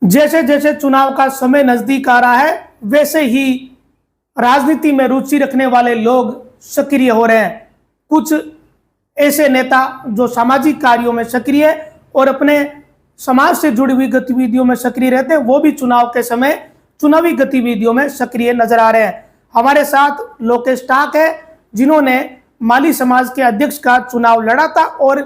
जैसे जैसे चुनाव का समय नजदीक आ रहा है, वैसे ही राजनीति में रुचि रखने वाले लोग सक्रिय हो रहे हैं। कुछ ऐसे नेता जो सामाजिक कार्यों में सक्रिय और अपने समाज से जुड़ी हुई गतिविधियों में सक्रिय रहते हैं, वो भी चुनाव के समय चुनावी गतिविधियों में सक्रिय नजर आ रहे हैं। हमारे साथ लोकेश टाक है, जिन्होंने माली समाज के अध्यक्ष का चुनाव लड़ा था और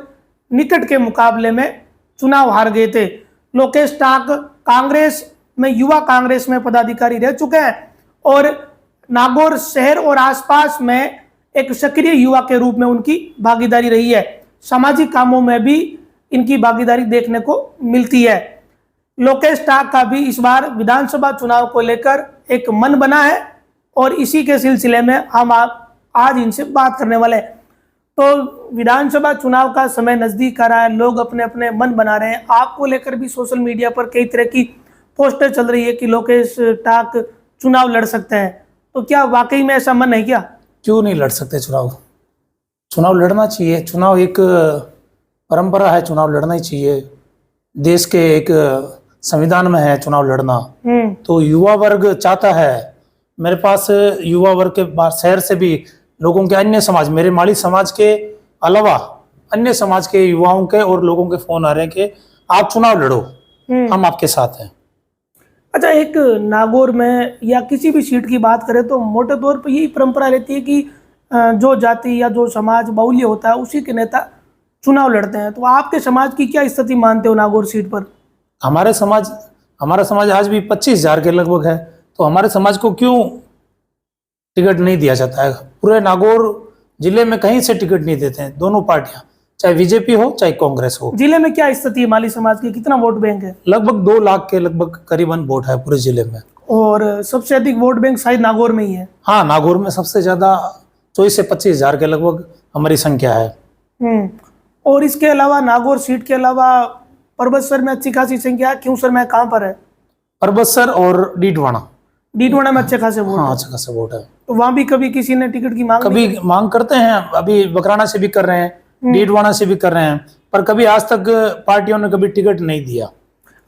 निकट के मुकाबले में चुनाव हार गए थे। लोकेश टाक कांग्रेस में, युवा कांग्रेस में पदाधिकारी रह चुके हैं और नागौर शहर और आसपास में एक सक्रिय युवा के रूप में उनकी भागीदारी रही है। सामाजिक कामों में भी इनकी भागीदारी देखने को मिलती है। लोकेश टाक का भी इस बार विधानसभा चुनाव को लेकर एक मन बना है और इसी के सिलसिले में हम आज इनसे बात करने वाले हैं। तो विधानसभा चुनाव का समय नजदीक आ रहा है, लोग अपने अपने मन बना रहे हैं। आपको लेकर भी सोशल मीडिया पर कई तरह की पोस्टर चल रही है कि लोकेश टाक चुनाव लड़ सकते हैं, तो क्या वाकई में ऐसा मन है क्या? क्यों नहीं लड़ सकते चुनाव? चुनाव लड़ना चाहिए। चुनाव एक परंपरा है, चुनाव लड़ना ही चाहिए। देश के एक संविधान में है चुनाव लड़ना। तो युवा वर्ग चाहता है। मेरे पास युवा वर्ग के शहर से भी लोगों के, अन्य समाज, मेरे माली समाज के अलावा अन्य समाज के युवाओं के और लोगों के फोन आ रहे हैं कि आप चुनाव लड़ो, हम आपके साथ हैं। अच्छा, एक नागौर में या किसी भी सीट की बात करें तो मोटे तौर पर यही परंपरा रहती है कि जो जाति या जो समाज बाहुल्य होता है उसी के नेता चुनाव लड़ते हैं। तो आपके समाज की क्या स्थिति मानते हो नागौर सीट पर? हमारा समाज आज भी 25,000 के लगभग है। तो हमारे समाज को क्यों टिकट नहीं दिया जाता है? पूरे नागौर जिले में कहीं से टिकट नहीं देते हैं दोनों पार्टियां, चाहे बीजेपी हो चाहे कांग्रेस हो। जिले में क्या स्थिति है माली समाज की? कितना वोट बैंक है? लगभग 2 लाख के लगभग करीबन वोट है पूरे जिले में। और सबसे अधिक वोट बैंक शायद नागौर में ही है। हाँ, नागौर में सबसे ज्यादा 24 से 25,000 के लगभग हमारी संख्या है। और इसके अलावा नागौर सीट के अलावा परबतसर में अच्छी खासी संख्या है। क्यों सर, मैं कहाँ पर है? परबतसर और डीडवाना में अच्छे खासे वोट? हाँ, अच्छे खासे वोट है। तो वहाँ भी कभी किसी ने टिकट की कभी मांग करते हैं, अभी बकराना से भी कर रहे हैं, डीडवाना से भी कर रहे हैं, पर कभी आज तक पार्टियों ने कभी टिकट नहीं दिया।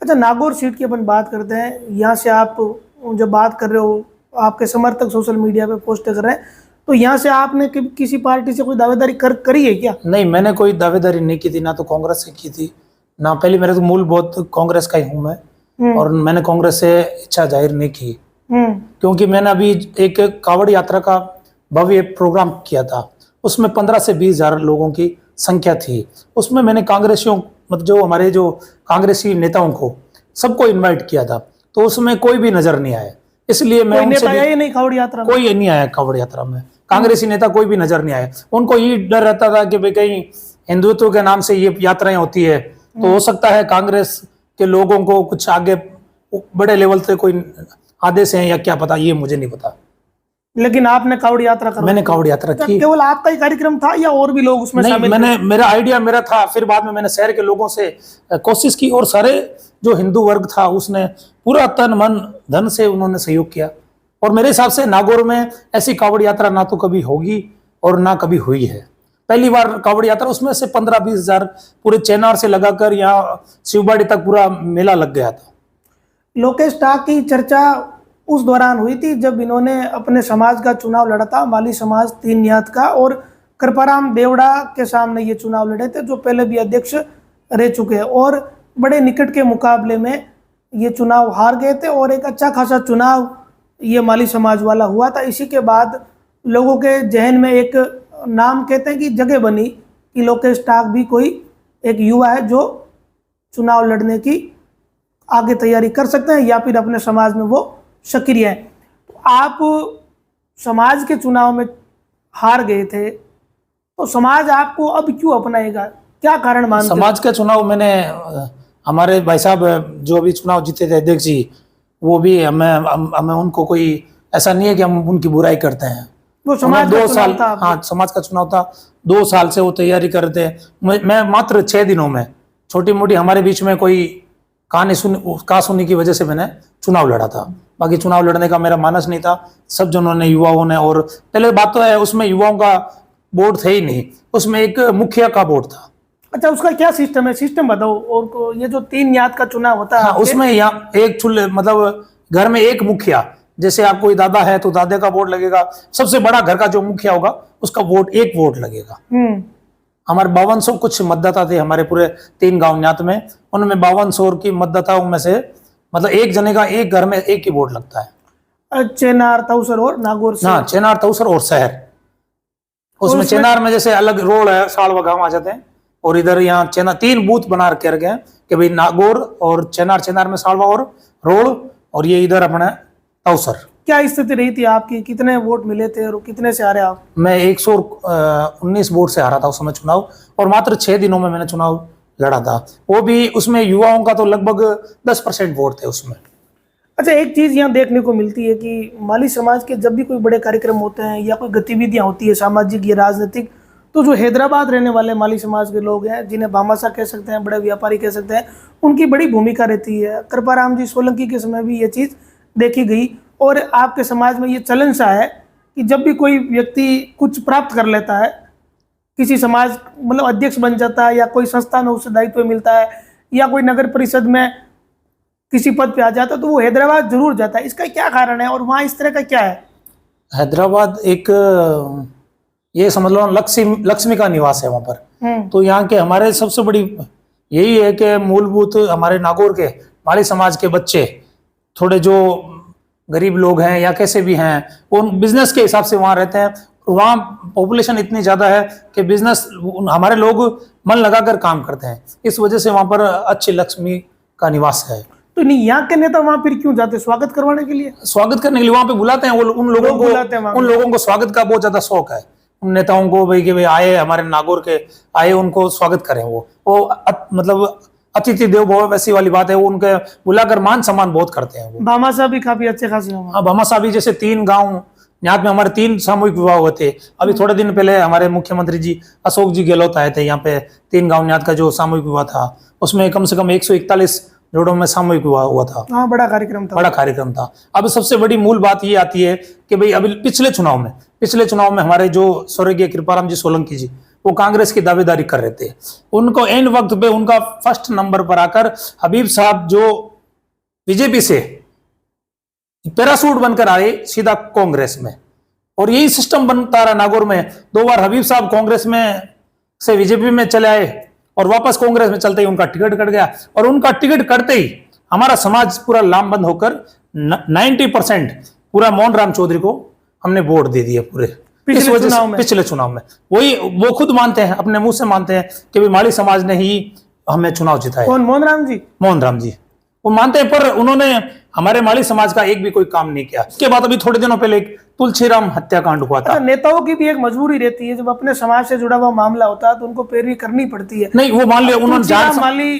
अच्छा, नागौर सीट की अपन बात करते हैं। यहाँ से आप जो बात कर रहे हो, आपके समर्थक सोशल मीडिया पे पोस्ट कर रहे हैं, तो यहाँ से आपने किसी पार्टी से कोई दावेदारी करी है क्या? नहीं, मैंने कोई दावेदारी नहीं की थी, ना तो कांग्रेस से की थी ना। पहले मेरे तो मूल बहुत कांग्रेस का ही हूँ मैं, और मैंने कांग्रेस से इच्छा जाहिर नहीं की, क्योंकि मैंने अभी एक कावड़ यात्रा का भव्य प्रोग्राम किया था। उसमें 15 से 20,000 लोगों की संख्या थी। उसमें मैंने कांग्रेसियों, मतलब जो हमारे जो कांग्रेसी नेताओं को सबको इनवाइट किया था, तो उसमें कोई भी नजर नहीं आया। इसलिए मैं उनसे नहीं, कावड़ यात्रा कोई नहीं आया। कावड़ यात्रा में कांग्रेसी नेता कोई भी नजर नहीं आया। उनको ये डर रहता था कि भाई कहीं हिंदुत्व के नाम से ये यात्राएं होती है, तो हो सकता है कांग्रेस के लोगों को कुछ आगे बड़े लेवल से कोई आदेश है या क्या पता, ये मुझे नहीं पता। लेकिन आपने कावड़ यात्रा करा? मैंने कावड़ यात्रा की। केवल आपका ही कार्यक्रम था या और भी लोग उसमें शामिल? मैंने, मेरा आइडिया मेरा था, फिर बाद में मैंने शहर के लोगों से कोशिश की और सारे जो हिंदू वर्ग था उसने पूरा तन मन धन से उन्होंने सहयोग किया। और मेरे हिसाब से नागौर में ऐसी कावड़ यात्रा ना तो कभी होगी और ना कभी हुई है। पहली बार कावड़ यात्रा, उसमें से 15-20 हजार पूरे चेनार से लगाकर यहाँ शिवबाड़ी तक पूरा मेला लग गया था। लोकेश टाक की चर्चा उस दौरान हुई थी जब इन्होंने अपने समाज का चुनाव लड़ा था, माली समाज 3 नियात का, और कृपाराम देवड़ा के सामने ये चुनाव लड़े थे, जो पहले भी अध्यक्ष रह चुके हैं, और बड़े निकट के मुकाबले में ये चुनाव हार गए थे। और एक अच्छा खासा चुनाव ये माली समाज वाला हुआ था। इसी के बाद लोगों के जहन में एक नाम, कहते हैं कि जगह बनी कि लोकेश टाक भी कोई एक युवा है जो चुनाव लड़ने की आगे तैयारी कर सकते हैं या फिर अपने समाज में वो सक्रिय है। तो आप समाज के चुनाव में हार गए थे, तो समाज आपको अब क्यों अपनाएगा? क्या कारण मानते हैं? समाज का चुनाव मैंने, हमारे भाई साहब जो अभी चुनाव जीते थे अध्यक्ष जी, वो भी हमें उनको कोई ऐसा नहीं है कि हम उनकी बुराई करते हैं। वो समाज का 2 साल था। हाँ, समाज का चुनाव था। 2 साल से वो तैयारी कर रहे थे। मैं मात्र 6 दिनों में, छोटी मोटी हमारे बीच में कोई कहानी सुनी की वजह से मैंने चुनाव लड़ा था। बाकी चुनाव लड़ने का मेरा मानस नहीं था। सब जनों ने, युवाओं ने, और पहले बात तो है उसमें युवाओं का वोट थे ही नहीं, उसमें एक मुखिया का वोट था। अच्छा, उसका क्या सिस्टम है, सिस्टम बताओ। और ये जो 3 न्यात का चुनाव होता है हाँ, उसमें यहाँ एक चूल्हे मतलब घर में एक मुखिया, जैसे आप कोई दादा है तो दादे का वोट लगेगा, सबसे बड़ा घर का जो मुखिया होगा उसका एक वोट लगेगा। हमारे 5200 कुछ मतदाता थे हमारे पूरे 3 गांव न्यात में, उनमें 5200 की मतदाताओं में से मतलब एक जने का एक घर में एक ही वोट लगता है। चेनार, तौसर और नागौर से। हाँ, चेनार, तौसर और शहर। उसमें चेनार में जैसे अलग रोड है, सालवा गांव आ जाते हैं, और इधर यहाँ चेनार 3 बूथ बना के रखे हैं कि भाई नागौर और चेनार में सालवा और रोड, और ये इधर अपना तौसर। क्या स्थिति रही थी आपकी, कितने वोट मिले थे और कितने से हारे आप? मैं 119 वोट से हारा था उस समय चुनाव, और मात्र 6 दिनों में मैंने चुनाव लड़ा था। वो भी उसमें युवाओं का तो लगभग 10% वोट थे उसमें। अच्छा, एक चीज यहाँ देखने को मिलती है कि माली समाज के जब भी कोई बड़े कार्यक्रम होते हैं या कोई गतिविधियां होती है सामाजिक या राजनीतिक, तो जो हैदराबाद रहने वाले माली समाज के लोग हैं, जिन्हें भामाशाह कह सकते हैं, बड़े व्यापारी कह सकते हैं, उनकी बड़ी भूमिका रहती है। कृपाराम जी सोलंकी के समय भी ये चीज़ देखी गई, और आपके समाज में ये चलन सा है कि जब भी कोई व्यक्ति कुछ प्राप्त कर लेता है, किसी समाज मतलब अध्यक्ष बन जाता है या कोई संस्था में उसे दायित्व मिलता है या कोई नगर परिषद में किसी पद पे आ जाता है, तो वो हैदराबाद जरूर जाता है। इसका क्या कारण है और वहाँ इस तरह का क्या है? हैदराबाद एक ये समझ लो लक्ष्मी का निवास है वहां पर। तो यहाँ के हमारे सबसे बड़ी यही है कि मूलभूत हमारे नागौर के माली समाज के बच्चे, थोड़े जो गरीब लोग हैं या कैसे भी हैं, वो बिजनेस के हिसाब से वहाँ रहते हैं। वहाँ पॉपुलेशन इतनी ज्यादा है कि बिजनेस हमारे लोग मन लगाकर काम करते हैं, इस वजह से वहाँ पर अच्छी लक्ष्मी का निवास है। तो नहीं, यहाँ के नेता वहाँ फिर क्यों जाते? स्वागत करवाने के लिए? स्वागत करने के लिए वहाँ पे बुलाते हैं। वो उन लोगों को स्वागत का बहुत ज्यादा शौक है, उन नेताओं को भाई कि भाई आए हमारे नागौर के, आए उनको स्वागत करें। वो मतलब अतिथि देवो भव वैसी वाली बात है, वो उनके बुलाकर मान सम्मान बहुत करते हैं। वो भामाशाह भी काफी अच्छे खासे हैं। हाँ, भामाशाह भी जैसे 3 गांव यहाँ में हमारे 3 सामूहिक विवाह हुए थे। अभी थोड़े दिन पहले हमारे मुख्यमंत्री जी अशोक जी गहलोत आए थे यहाँ पे, 3 गांव न्यात का जो सामूहिक विवाह था उसमें कम से कम 141 जोड़ों में सामूहिक विवाह हुआ था। हाँ, बड़ा कार्यक्रम था। अब सबसे बड़ी मूल बात ये आती है कि भाई अभी पिछले चुनाव में हमारे जो स्वर्गीय कृपाराम जी सोलंकी जी, वो कांग्रेस की दावेदारी कर रहे थे। उनको एंड वक्त पे उनका फर्स्ट नंबर पर आकर हबीब साहब जो बीजेपी से पैरासूट बनकर आए सीधा कांग्रेस में, और यही सिस्टम बनता रहा नागौर में। 2 बार हबीब साहब कांग्रेस में से बीजेपी में चले आए और वापस कांग्रेस में चलते ही उनका टिकट कट गया, और उनका टिकट कटते ही हमारा समाज पूरा लामबंद होकर 90% पूरा मोहन राम चौधरी को हमने वोट दे दिया पूरे पिछले चुनाव में। वो खुद मानते हैं, अपने मुंह से मानते हैं कि भाई माली समाज ने ही हमें चुनाव जिताया। कौन? मोहन राम जी वो मानते हैं, पर उन्होंने हमारे माली समाज का एक भी कोई काम नहीं किया। उसके बाद अभी थोड़े दिनों पहले एक तुलसीराम हत्याकांड हुआ था। नेताओं की भी एक मजबूरी रहती है, जब अपने समाज से जुड़ा हुआ मामला होता है तो उनको पैरवी करनी पड़ती है। नहीं, वो मान लिया उन्होंने माली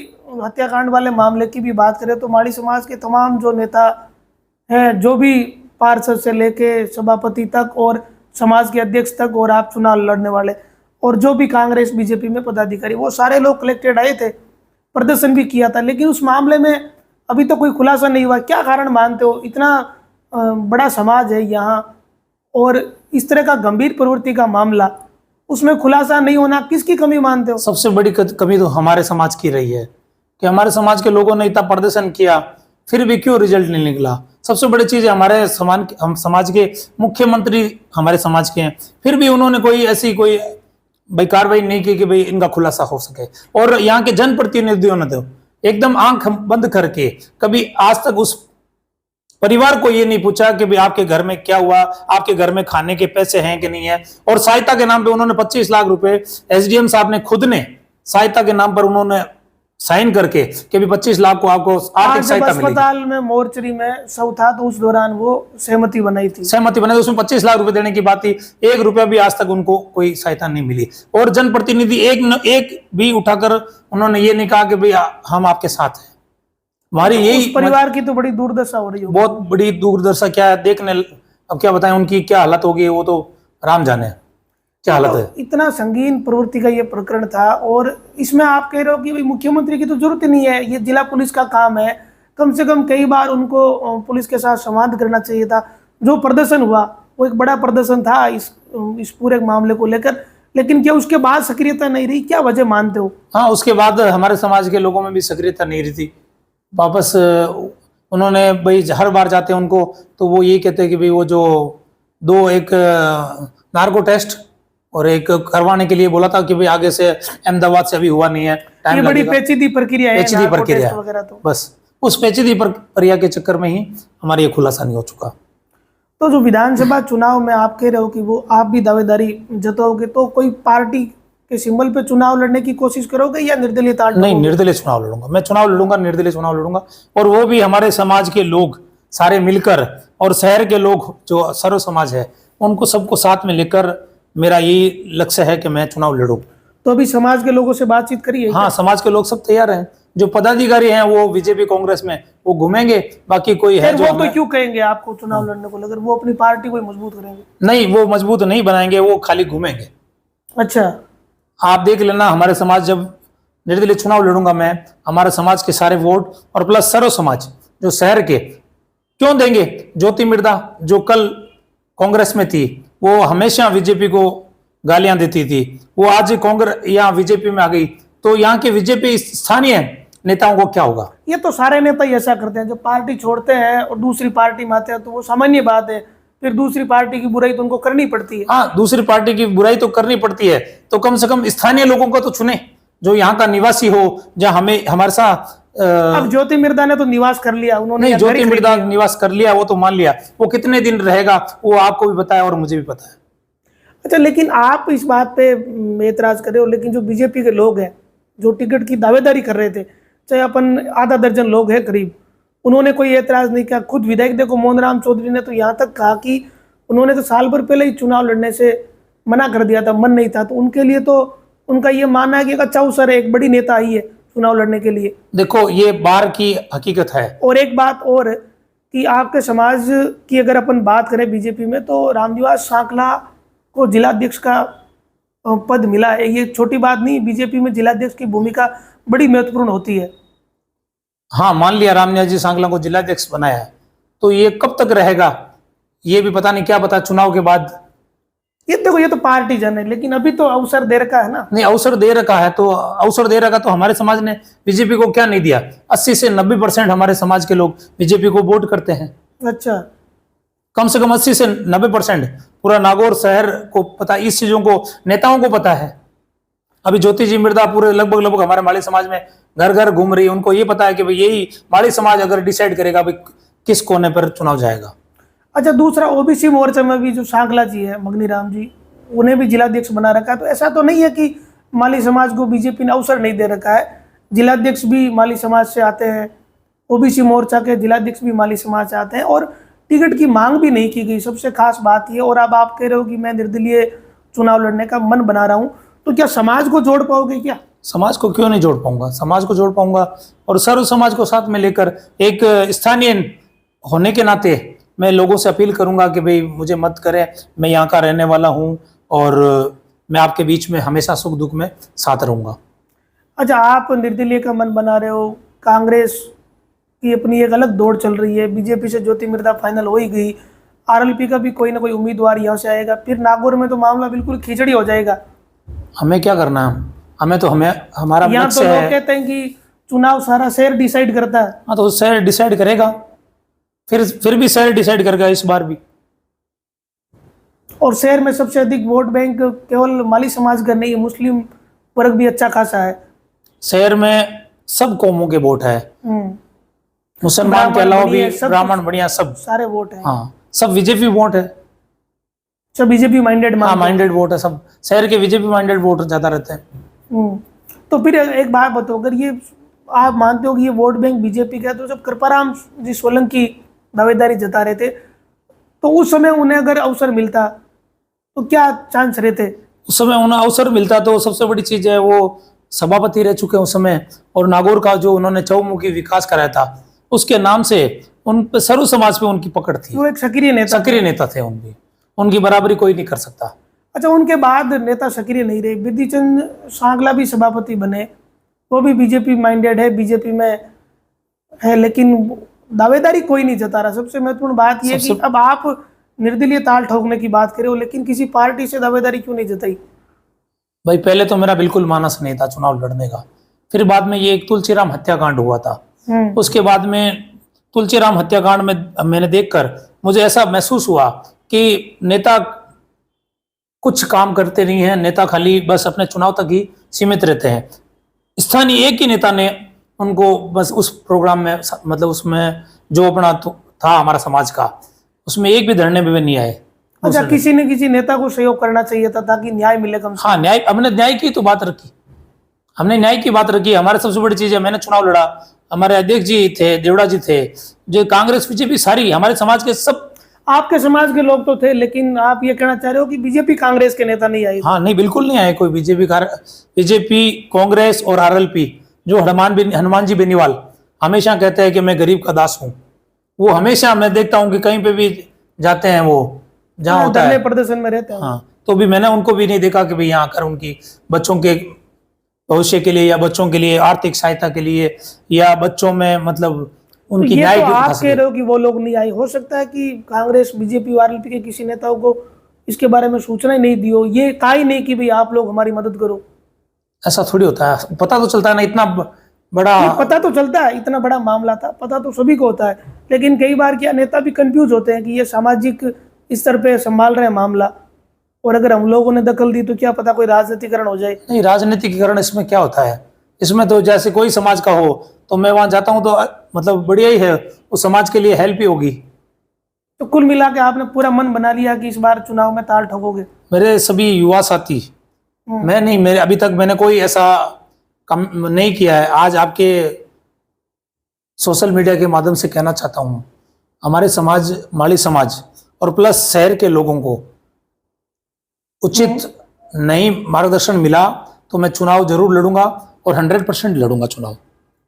हत्याकांड वाले मामले की भी बात करें तो माली समाज के तमाम जो नेता हैं, जो भी पार्षद से लेके सभापति तक और समाज के अध्यक्ष तक और आप चुनाव लड़ने वाले और जो भी कांग्रेस बीजेपी में पदाधिकारी, वो सारे लोग कलेक्टेड आए थे, प्रदर्शन भी किया था, लेकिन उस मामले में अभी तो कोई खुलासा नहीं हुआ। क्या कारण मानते हो? इतना बड़ा समाज है यहाँ और इस तरह का गंभीर प्रवृत्ति का मामला, उसमें खुलासा नहीं होना किसकी कमी मानते हो? सबसे बड़ी कमी तो हमारे समाज की रही है कि हमारे समाज के लोगों ने इतना प्रदर्शन किया फिर भी क्यों रिजल्ट नहीं निकला। सबसे बड़ी चीज है हमारे समाज के मुख्यमंत्री हमारे समाज के हैं, फिर भी उन्होंने कोई ऐसी कोई भाई कार्रवाई नहीं की कि भाई इनका खुलासा हो सके। और यहाँ के जनप्रतिनिधियों ने तो एकदम आंख बंद करके कभी आज तक उस परिवार को ये नहीं पूछा कि भाई आपके घर में क्या हुआ, आपके घर में खाने के पैसे हैं कि नहीं है। और सहायता के नाम पे उन्होंने 25 लाख रुपए एसडीएम साहब ने खुद ने सहायता के नाम पर उन्होंने साइन करके कि भी 25 लाख को आपको आर्थिक सहायता मिलेगी। अस्पताल में मोर्चरी में सब था तो उस दौरान वो सहमति बनाई थी, उसमें 25 लाख रुपए देने की बात थी। 1 रुपया भी आज तक उनको कोई सहायता नहीं मिली। और जनप्रतिनिधि एक भी उठाकर उन्होंने ये नहीं कहा कि भाई हम आपके साथ हैं। हमारी यही परिवार की तो बड़ी दुर्दशा हो रही है, बहुत बड़ी दुर्दशा। क्या है देखने, अब क्या बताएं उनकी क्या हालत होगी, वो तो राम जाने क्या हालत है। इतना संगीन प्रवृत्ति का ये प्रकरण था और इसमें आप कह रहे हो कि भाई मुख्यमंत्री की तो जरूरत ही नहीं है, ये जिला पुलिस का काम है। कम से कम कई बार उनको पुलिस के साथ संवाद करना चाहिए था। जो प्रदर्शन हुआ वो एक बड़ा प्रदर्शन था इस पूरे मामले को लेकर, लेकिन क्या उसके बाद सक्रियता नहीं रही, क्या वजह मानते हो? हाँ, उसके बाद हमारे समाज के लोगों में भी सक्रियता नहीं रही थी। वापस उन्होंने भाई हर बार जाते हैं उनको तो वो यही कहते हैं कि भाई वो जो दो एक नार्को टेस्ट और एक करवाने के लिए बोला था कि भाई आगे से अहमदाबाद से अभी हुआ नहीं है, ये टाइम बड़ी लगेगा। पेचीदी प्रक्रिया है, पेचीदी नार्को प्रक्रिया टेस्ट वगैरह। तो बस उस पेचीदी प्रक्रिया के चक्कर में ही हमारा ये खुलासा नहीं हो चुका। तो जो विधानसभा चुनाव में आप कह रहे हो कि वो आप भी दावेदारी जताओगे, तो कोई पार्टी के सिंबल पे चुनाव लड़ने की कोशिश करोगे या निर्दलीय ताल नहीं, ठोकोगे? निर्दलीय चुनाव लड़ूंगा मैं, चुनाव लड़ूंगा, निर्दलीय चुनाव लड़ूंगा। और वो भी हमारे समाज के लोग सारे मिलकर और शहर के लोग जो सर्व समाज है उनको सबको साथ में लेकर मेरा यही लक्ष्य है कि मैं चुनाव लड़ूं। तो अभी समाज के लोगों से बातचीत करिए? हाँ, समाज के लोग सब तैयार हैं। जो पदाधिकारी हैं वो बीजेपी कांग्रेस में वो घूमेंगे, बाकी कोई है फिर जो वो तो हमें- क्यों कहेंगे आपको चुनाव लड़ने को, अगर वो अपनी पार्टी को ही मजबूत करेंगे? नहीं, वो मजबूत नहीं बनाएंगे, वो खाली घूमेंगे। अच्छा, आप देख लेना, हमारे समाज जब निर्दलीय चुनाव लड़ूंगा मैं, हमारे समाज के सारे वोट और प्लस सर्व समाज जो शहर के क्यों देंगे। ज्योति मिर्दा जो कल कांग्रेस में थी वो हमेशा बीजेपी को गालियां देती थी, वो आज कांग्रेस यहाँ बीजेपी में आ गई, तो यहाँ के बीजेपी स्थानीय नेताओं को क्या होगा? ये तो सारे नेता ही ऐसा करते हैं, जब पार्टी छोड़ते हैं और दूसरी पार्टी में आते हैं तो वो सामान्य बात है, फिर दूसरी पार्टी की बुराई तो उनको करनी पड़ती है। हाँ, दूसरी पार्टी की बुराई तो करनी पड़ती है, तो कम से कम स्थानीय लोगों को तो चुने जो यहाँ का निवासी हो, जहाँ हमें हमारे साथ अब ज्योति मिर्दा ने तो निवास कर लिया, उन्होंने नहीं, यहाँ घर ज्योति ही खरीद मिर्दा लिया। निवास कर लिया, वो तो मान लिया, वो कितने दिन रहेगा वो आपको भी पता है और मुझे भी पता है। अच्छा, लेकिन आप इस बात पे एतराज कर रहे हो, लेकिन जो बीजेपी के लोग हैं जो टिकट की दावेदारी कर रहे थे, चाहे अपन आधा दर्जन लोग हैं करीब, उन्होंने कोई एतराज नहीं किया। खुद विधायक देखो मोहन राम चौधरी ने तो यहाँ तक कहा कि उन्होंने तो साल भर पहले ही चुनाव लड़ने से मना कर दिया था, मन नहीं था। तो उनके लिए तो उनका ये मानना है कि एक अच्छा अवसर है, एक बड़ी नेता आई है चुनाव लड़ने के लिए। देखो, ये बार की हकीकत है। और एक बात और कि आपके समाज की अगर अपन बात करें बीजेपी में, तो रामनिवास सांकला को जिलाध्यक्ष का पद मिला है। ये छोटी बात नहीं, बीजेपी में जिलाध्यक्ष की भूमिका बड़ी महत्वपूर्ण होती है। हाँ, मान लिया रामनिवास जी सांकला को जिलाध्यक्ष बनाया है, तो ये कब तक रहेगा ये भी पता नहीं, क्या पता चुनाव के बाद। ये देखो, ये तो पार्टी जन है, लेकिन अभी तो अवसर दे रखा है ना। नहीं, अवसर दे रखा है, तो अवसर दे रखा तो हमारे समाज ने बीजेपी को क्या नहीं दिया। 80 से 90% हमारे समाज के लोग बीजेपी को वोट करते हैं। अच्छा, कम से कम 80 से 90% पूरा नागौर शहर को पता, इस चीजों को नेताओं को पता है। अभी ज्योति जी मिर्दा पूरे लगभग हमारे माली समाज में घर घर घूम रही है, उनको ये पता है कि भाई यही माली समाज अगर डिसाइड करेगा भाई किस कोने पर चुनाव जाएगा। अच्छा, दूसरा ओबीसी मोर्चा में भी जो सांकला जी है, मगनी राम जी, उन्हें भी जिलाध्यक्ष बना रखा है। तो ऐसा तो नहीं है कि माली समाज को बीजेपी ने अवसर नहीं दे रखा है, जिलाध्यक्ष भी माली समाज से आते हैं, ओबीसी मोर्चा के जिलाध्यक्ष भी माली समाज से आते हैं, और टिकट की मांग भी नहीं की गई। सबसे खास बात ये। और अब आप कह रहे हो कि मैं निर्दलीय चुनाव लड़ने का मन बना रहा हूँ, तो क्या समाज को जोड़ पाओगे क्या? समाज को क्यों नहीं जोड़ पाऊंगा, समाज को जोड़ पाऊंगा, और सर्व समाज को साथ में लेकर एक स्थानीय होने के नाते मैं लोगों से अपील करूंगा कि भाई मुझे मत करें, मैं यहाँ का रहने वाला हूँ और मैं आपके बीच में हमेशा सुख दुख में साथ रहूंगा। अच्छा, आप निर्दलीय का मन बना रहे हो, कांग्रेस की अपनी एक अलग दौड़ चल रही है, बीजेपी से ज्योति मिर्दा फाइनल हो ही गई, आरएलपी का भी कोई ना कोई उम्मीदवार यहाँ से आएगा, फिर नागौर में तो मामला बिल्कुल खिचड़ी हो जाएगा। हमें क्या करना है, हमें तो हमारा यहाँ तो लक्ष्य लोग है। कहते हैं कि चुनाव सारा शहर डिसाइड करता है। हाँ, तो शहर डिसाइड करेगा, फिर भी शहर डिसाइड करेगा इस बार भी। और शहर में सबसे अधिक वोट बैंक केवल माली समाज का नहीं है, मुस्लिम वर्ग भी अच्छा खासा है। शहर में सब कौमों के वोट है, मुसलमान के अलावा भी ब्राह्मण बढ़िया सब सारे वोट है। हाँ, सब बीजेपी वोट है, सब बीजेपी माइंडेड हाँ माइंडेड वोट है, सब शहर के बीजेपी माइंडेड वोट ज्यादा रहते हैं। तो फिर एक बात बताओ, अगर ये आप मानते हो कि ये वोट बैंक बीजेपी का है, तो जब कृपाराम जी सोलंकी दावेदारी जता रहे थे, तो उस समय उन्हें अगर अवसर मिलता तो क्या चांस रहते? उस समय उन्हें अवसर मिलता तो सबसे बड़ी चीज है वो सभापति रह चुके हैं उस समय, और नागौर का जो उन्होंने चौमुखी विकास कराया था उसके नाम से उन पे सर्व समाज पे उनकी पकड़ थी, वो एक सक्रिय नेता थे, उनकी बराबरी कोई नहीं कर सकता। अच्छा, उनके बाद नेता सक्रिय नहीं रहे, बिधिचंद सांगला भी सभापति बने, वो भी बीजेपी माइंडेड है, बीजेपी में है, लेकिन दावेदारी कोई नहीं जता रहा। सबसे महत्वपूर्ण बात यह कि अब आप निर्दलीय ताल ठोकने की बात कर रहे हो, लेकिन किसी पार्टी से दावेदारी क्यों नहीं जताई? भाई पहले तो मेरा बिल्कुल मानस नहीं था चुनाव लड़ने का। फिर बाद में ये एक तुलसीराम हत्याकांड हुआ था। उसके बाद में तुलसीराम हत्याकांड में मैंने देखकर मुझे ऐसा महसूस हुआ कि नेता कुछ काम करते नहीं है, नेता खाली बस अपने चुनाव तक ही सीमित रहते हैं। स्थानीय एक ही नेता ने उनको बस उस प्रोग्राम में मतलब उसमें जो अपना था हमारा समाज का, उसमें एक भी धरने में नहीं आए। अच्छा, किसी ने किसी नेता को सहयोग करना चाहिए था ताकि न्याय मिले कम से। हाँ, न्याय, हमने न्याय की तो बात रखी, हमने न्याय की बात रखी। हमारे सबसे बड़ी चीज है, मैंने चुनाव लड़ा, हमारे अध्यक्ष जी थे, देवड़ा जी थे, जो कांग्रेस बीजेपी सारी हमारे समाज के सब। आपके समाज के लोग तो थे, लेकिन आप ये कहना चाह रहे हो कि बीजेपी कांग्रेस के नेता नहीं आए? हाँ नहीं, बिल्कुल नहीं आए कोई बीजेपी कांग्रेस और आरएलपी। जो हनुमान जी बेनीवाल हमेशा कहते हैं कि मैं गरीब का दास हूँ, वो हमेशा मैं देखता हूँ कि कहीं पे भी जाते हैं, वो जहाँ होता है प्रदर्शन में रहते हैं। हाँ, तो भी मैंने उनको भी नहीं देखा कि भाई यहाँ आकर उनकी बच्चों के भविष्य के लिए या बच्चों के लिए आर्थिक सहायता के लिए या बच्चों में मतलब उनकी न्याय तो आप कह रहे हो कि वो लोग नहीं आए। हो सकता है कि कांग्रेस बीजेपी आरएलपी के किसी नेताओं को इसके बारे में सूचना ही नहीं दी हो, ये कहा ही नहीं कि भाई आप लोग हमारी मदद करो। ऐसा थोड़ी होता है, पता तो चलता है ना, इतना बड़ा पता तो चलता है, इतना बड़ा मामला था, पता तो सभी को होता है, लेकिन कई बार क्या नेता भी कंफ्यूज होते हैं कि ये सामाजिक स्तर पे संभाल रहे हैं मामला, और अगर हम लोगों ने दखल दी तो क्या पता कोई राजनीतिकरण हो जाए। नहीं, राजनीतिकरण इसमें क्या होता है, इसमें तो जैसे कोई समाज का हो तो मैं वहां जाता हूं तो मतलब बढ़िया ही है, उस समाज के लिए हेल्प ही होगी। तो कुल मिला के आपने पूरा मन बना लिया कि इस बार चुनाव में ताल ठोकोगे? मेरे सभी युवा साथी, मैं नहीं, मेरे अभी तक मैंने कोई ऐसा कम नहीं किया है। आज आपके सोशल मीडिया के माध्यम से कहना चाहता हूं, हमारे समाज, माली समाज और प्लस शहर के लोगों को उचित नई मार्गदर्शन मिला तो मैं चुनाव जरूर लड़ूंगा और 100% लड़ूंगा चुनाव।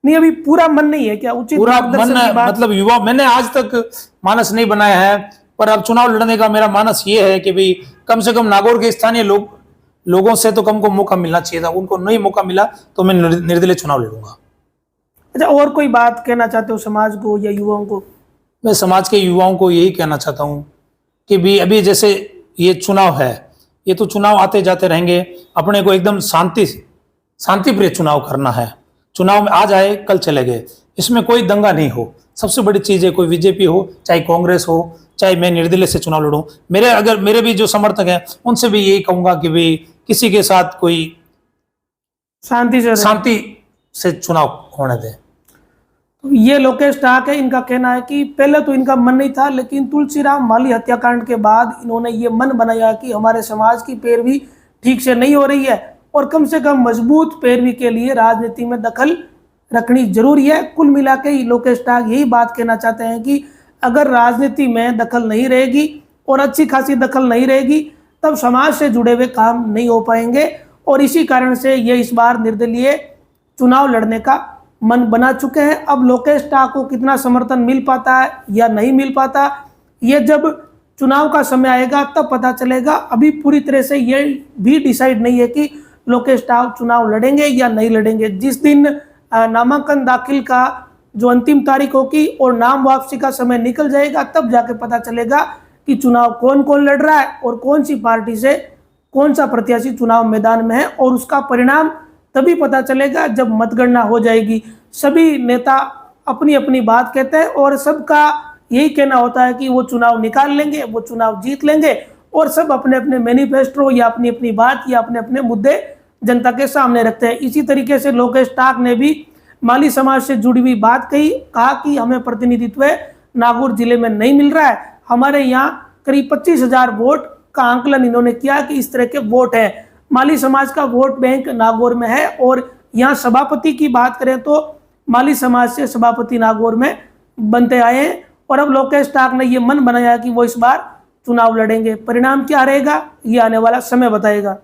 नहीं, अभी पूरा मन नहीं है क्या? उचित पूरा मन मतलब युवा, मैंने आज तक मानस नहीं बनाया है, पर अब चुनाव लड़ने का मेरा मानस ये है कि भाई कम से कम नागौर के स्थानीय लोगों से तो कम को मौका मिलना चाहिए था, उनको नहीं मौका मिला तो मैं निर्दलीय चुनाव लड़ूंगा। अच्छा, और कोई बात कहना चाहते हो समाज को या युवाओं को? मैं समाज के युवाओं को यही कहना चाहता हूँ कि भी अभी जैसे ये चुनाव है, ये तो चुनाव आते जाते रहेंगे, अपने को एकदम शांतिप्रिय चुनाव करना है। चुनाव में आज आए कल चले गए, इसमें कोई दंगा नहीं हो। सबसे बड़ी चीज है, कोई बीजेपी हो चाहे कांग्रेस हो चाहे मैं निर्दलीय से चुनाव लड़ूं, मेरे भी जो समर्थक हैं उनसे भी यही कहूंगा कि भाई किसी के साथ कोई शांति से चुनाव होने दें। तो ये लोकेश टाक है, इनका कहना है कि पहले तो इनका मन नहीं था, लेकिन तुलसीराम माली हत्याकांड के बाद इन्होंने ये मन बनाया कि हमारे समाज की पैरवी ठीक से नहीं हो रही है और कम से कम मजबूत पैरवी के लिए राजनीति में दखल रखनी जरूरी है। कुल मिला के लोकेश टाक यही बात कहना चाहते हैं कि अगर राजनीति में दखल नहीं रहेगी और अच्छी खासी दखल नहीं रहेगी तब समाज से जुड़े हुए काम नहीं हो पाएंगे, और इसी कारण से ये इस बार निर्दलीय चुनाव लड़ने का मन बना चुके हैं। अब लोकेश टाक को कितना समर्थन मिल पाता है या नहीं मिल पाता, ये जब चुनाव का समय आएगा तब पता चलेगा। अभी पूरी तरह से ये भी डिसाइड नहीं है कि लोकेश टाक चुनाव लड़ेंगे या नहीं लड़ेंगे। जिस दिन नामांकन दाखिल का जो अंतिम तारीख होगी और नाम वापसी का समय निकल जाएगा तब जाके पता चलेगा कि चुनाव कौन कौन लड़ रहा है और कौन सी पार्टी से कौन सा प्रत्याशी चुनाव मैदान में है, और उसका परिणाम तभी पता चलेगा जब मतगणना हो जाएगी। सभी नेता अपनी अपनी बात कहते हैं और सबका यही कहना होता है कि वो चुनाव निकाल लेंगे, वो चुनाव जीत लेंगे, और सब अपने अपने मैनिफेस्टो या अपनी अपनी बात या अपने अपने मुद्दे जनता के सामने रखते हैं। इसी तरीके से लोकेश टाक ने भी माली समाज से जुड़ी हुई बात कहा कि हमें प्रतिनिधित्व नागौर जिले में नहीं मिल रहा है। हमारे यहाँ करीब 25,000 वोट का आंकलन इन्होंने किया कि इस तरह के वोट हैं। माली समाज का वोट बैंक नागौर में है, और यहाँ सभापति की बात करें तो माली समाज से सभापति नागौर में बनते आए हैं, और अब लोकेश टाक ने ये मन बनाया कि वो इस बार चुनाव लड़ेंगे। परिणाम क्या रहेगा ये आने वाला समय बताएगा।